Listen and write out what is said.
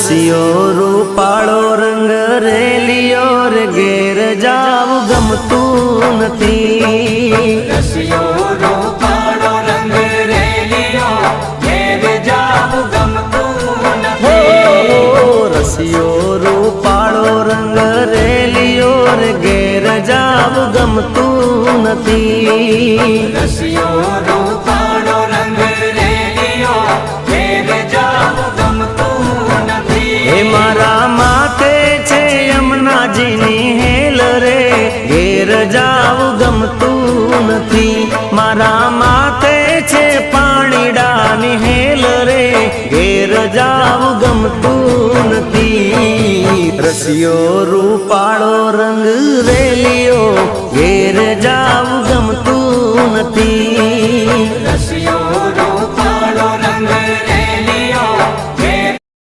રસિયો રૂપાળો રંગ રેલિયો રે ઘેર જાવ ગમતું નથી રસિયો રૂપાળો રંગ રેલિયો ઘેર જાવ ગમતું નથી રસિયો રૂપાળો રંગ રેલિયો રે ઘેર જાવ ગમતું નથી રસિયો રૂપાળો રંગ રેલિયો ઘેર જાવ ગમતું નથી હે મારા માથે છે યમુનાજીની હેલ રે ઘેર જાવ ગમતું નથી મારા માથે છે પાણીડાની હેલ રે ઘેર જાવ ગમતું નથી રસિયો રૂપાળો રંગ રેલિયો ઘેર જાવ ગમતું નથી